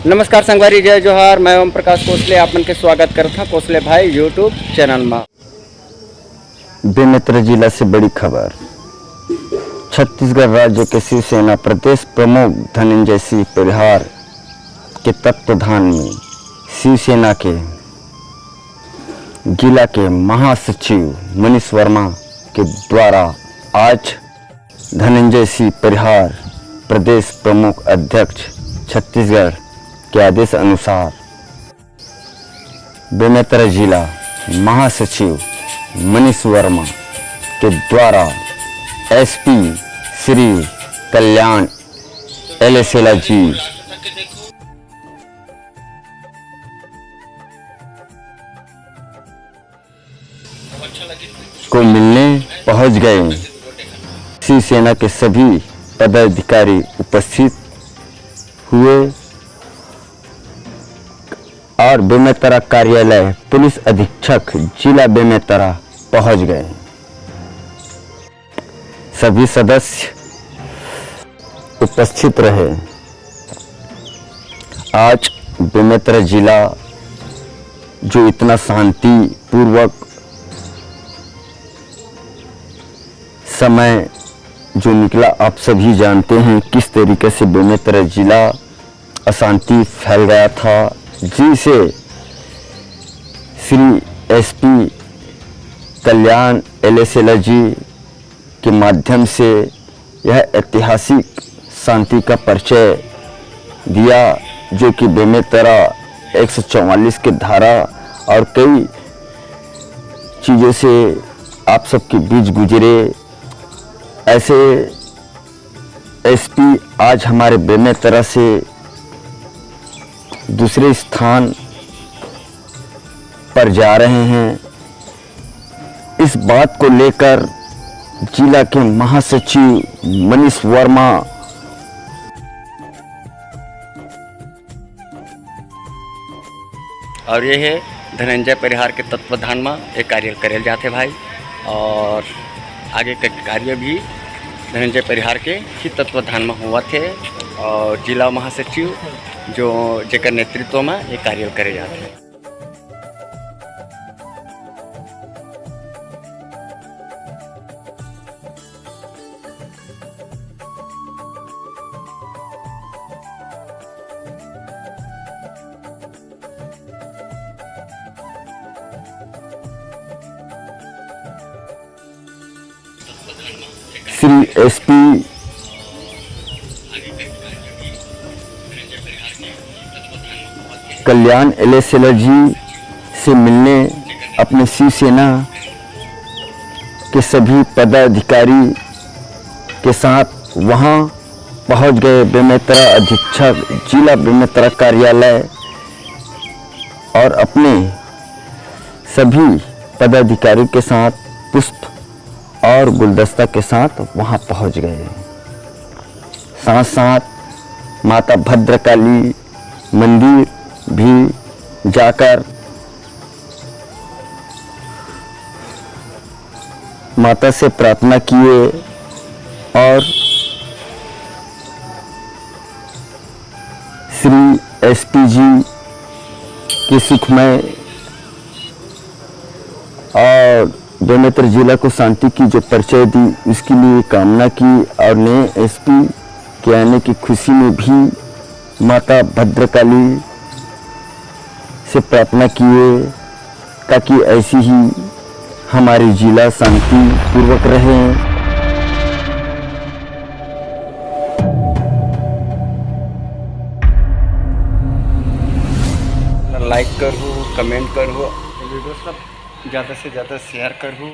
नमस्कार संगवारी, जय जोहार। मैं ओम प्रकाश कोसले आपन के स्वागत करता कोसले भाई यूट्यूब चैनल में। बेमेतरा जिला से बड़ी खबर। छत्तीसगढ़ राज्य के शिवसेना प्रदेश प्रमुख धनंजय सिंह परिहार के तत्वाधान में शिवसेना के जिला के महासचिव मनीष वर्मा के द्वारा आज धनंजय सिंह परिहार प्रदेश प्रमुख अध्यक्ष छत्तीसगढ़ के आदेश अनुसार बेमेतरा जिला महासचिव मनीष वर्मा के द्वारा एसपी श्री कल्याण एलेसेला जी को मिलने पहुंच गए। शिवसेना के सभी पदाधिकारी उपस्थित हुए और बेमेतरा कार्यालय पुलिस अधीक्षक जिला बेमेतरा पहुंच गए। सभी सदस्य उपस्थित रहे। आज बेमेतरा जिला जो इतना शांति पूर्वक समय जो निकला, आप सभी जानते हैं किस तरीके से बेमेतरा जिला अशांति फैल गया था, जिसे श्री एसपी कल्याण एलेसेला जी के माध्यम से यह ऐतिहासिक शांति का परिचय दिया, जो कि बेमेतरा 144 के धारा और कई चीज़ों से आप सबके बीच गुजरे। ऐसे एसपी आज हमारे बेमेतरा से दूसरे स्थान पर जा रहे हैं। इस बात को लेकर जिला के महासचिव मनीष वर्मा और ये है धनंजय परिहार के तत्वाधान में एक कार्य करे जाते भाई, और आगे के कार्य भी धनंजय परिहार के ही तत्वाधान में हुआ थे, और जिला महासचिव जो जेकर नेतृत्व में ये कार्य करे जाते हैं। श्री एसपी कल्याण एलेसेला जी से मिलने अपने शिवसेना के सभी पदाधिकारी के साथ वहां पहुंच गए। बेमेतरा अधीक्षक जिला बेमेतरा कार्यालय और अपने सभी पदाधिकारी के साथ पुष्प और गुलदस्ता के साथ वहां पहुंच गए। साथ साथ माता भद्रकाली मंदिर भी जाकर माता से प्रार्थना किए और श्री एसपी जी के सुखमय और बेमेतरा जिला को शांति की जो परिचय दी, उसके लिए कामना की और नए एसपी के आने की खुशी में भी माता भद्रकाली से प्रार्थना किए ताकि ऐसी ही हमारी जिला शांति पूर्वक रहे। लाइक करूँ, कमेंट करूँ, वीडियो सब ज़्यादा से ज़्यादा शेयर करूँ।